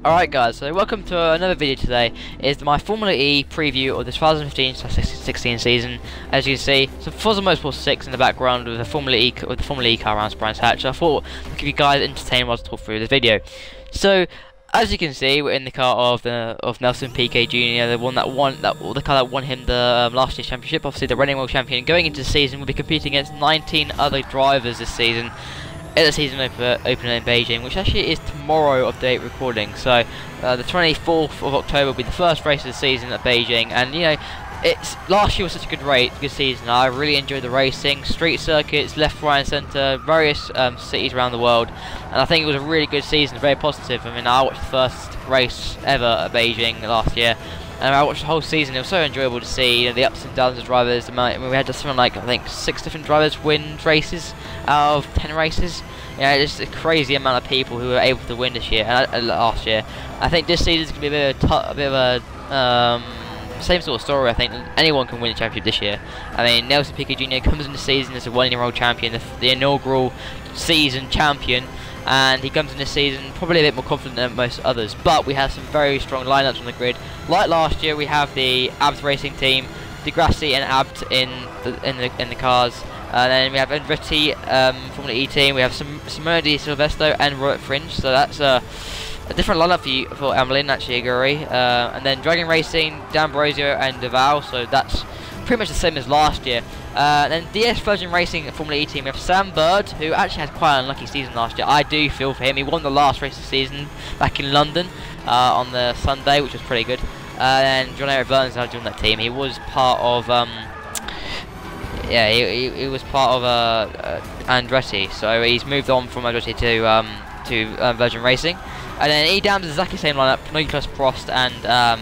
Alright guys, so welcome to another video today. It's my Formula E preview of the 2015-16 season. As you can see, some Forza Motorsport 6 in the background with the Formula E car around Brands Hatch. I thought I'd keep you guys entertained while I talk through this video. So, as you can see, we're in the car of Nelson Piquet Jr., the car that won him the last year's championship. Obviously, the reigning world champion. Going into the season, we'll be competing against 19 other drivers this season. At the season opener in Beijing, which actually is tomorrow of date recording. So the 24th of October will be the first race of the season at Beijing, and you know, last year was such a good season. I really enjoyed the racing, street circuits, left, right, and centre, various cities around the world, and I think it was a really good season, very positive. I mean, I watched the first race ever at Beijing last year. And I watched the whole season. It was so enjoyable to see, you know, the ups and downs of drivers. I mean, we had something like, I think, 6 different drivers win races out of 10 races. Yeah, just a crazy amount of people who were able to win this year and last year. I think this season is going to be a bit of a same sort of story. I think anyone can win the championship this year. I mean, Nelson Piquet Jr. comes into the season as a one-year-old champion, the inaugural season champion. And he comes in this season probably a bit more confident than most others. But we have some very strong lineups on the grid. Like last year, we have the Abt racing team, Degrassi and Abt in the cars. Then we have Andretti Formula E team. We have Simone Di Silvestro and Robert Fringe. So that's a different lineup for Emlyn, actually, Aguri. And then Dragon Racing, D'Ambrosio and Deval. So that's pretty much the same as last year. Then DS Virgin Racing Formula E team, we have Sam Bird, who actually had quite an unlucky season last year. I do feel for him. He won the last race of the season back in London on the Sunday, which was pretty good. And John Eric Burns now joined that team. He was part of he was part of Andretti, so he's moved on from Andretti to Virgin Racing. And then Edam's exactly the same lineup: Nicolas Prost and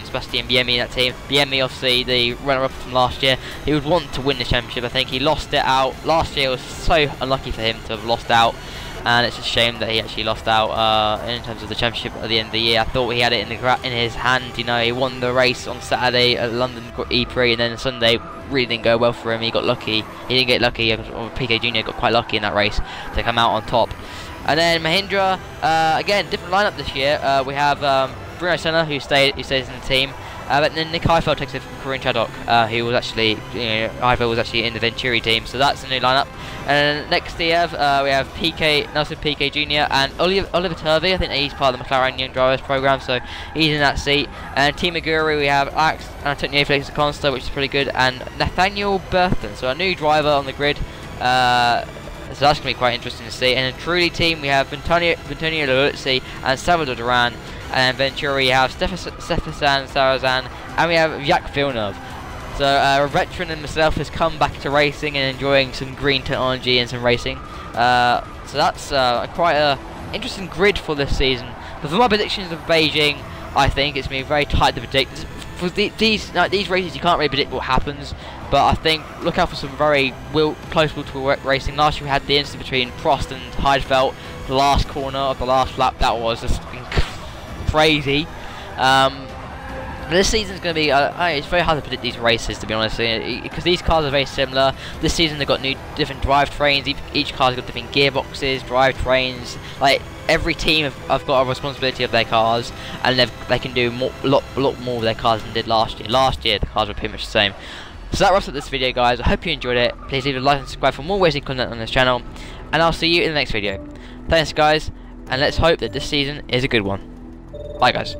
Sebastian Buemi in that team. Buemi, obviously the runner-up from last year. He would want to win the championship. I think he lost it out last year. It was so unlucky for him to have lost out, and it's a shame that he actually lost out in terms of the championship at the end of the year. I thought he had it in his hand. You know, he won the race on Saturday at London E3, and then Sunday really didn't go well for him. He got lucky. He didn't get lucky. Piquet Jr. got quite lucky in that race to come out on top. And then Mahindra, again, different lineup this year. We have Bruno Senna, who stays in the team, but then Nick Heifeld takes it from Corinne Chaddock, who was actually, Heifeld was actually in the Venturi team, so that's the new lineup. And then next we have Nelson Piquet Jr. and Oliver Turvey. I think he's part of the McLaren Young Drivers program, so he's in that seat. And Team Aguri, we have Alex and Antonio Felix Acosta, which is pretty good, and Nathaniel Burton, so a new driver on the grid. So that's going to be quite interesting to see. And in Truly team, we have Antonio Luzzi and Salvador Duran. And Venturi, we have Stefan Sarazan, and we have Jacques Villeneuve. So a veteran and myself has come back to racing and enjoying some green technology and some racing. So that's quite an interesting grid for this season. But for my predictions of Beijing, I think it's going to be very tight to predict. For these races, you can't really predict what happens. But I think look out for some very close to racing. Last year we had the incident between Prost and Heidfeld, the last corner of the last lap. That was just crazy. This season's going to be, it's very hard to predict these races, to be honest, because these cars are very similar. This season they've got different drivetrains. Each car's got different gearboxes, drivetrains. Like every team have got a responsibility of their cars, and they can do a lot more with their cars than they did last year. Last year the cars were pretty much the same. So that wraps up this video, guys. I hope you enjoyed it. Please leave a like and subscribe for more racing content on this channel, and I'll see you in the next video. Thanks, guys, and let's hope that this season is a good one. Bye, guys.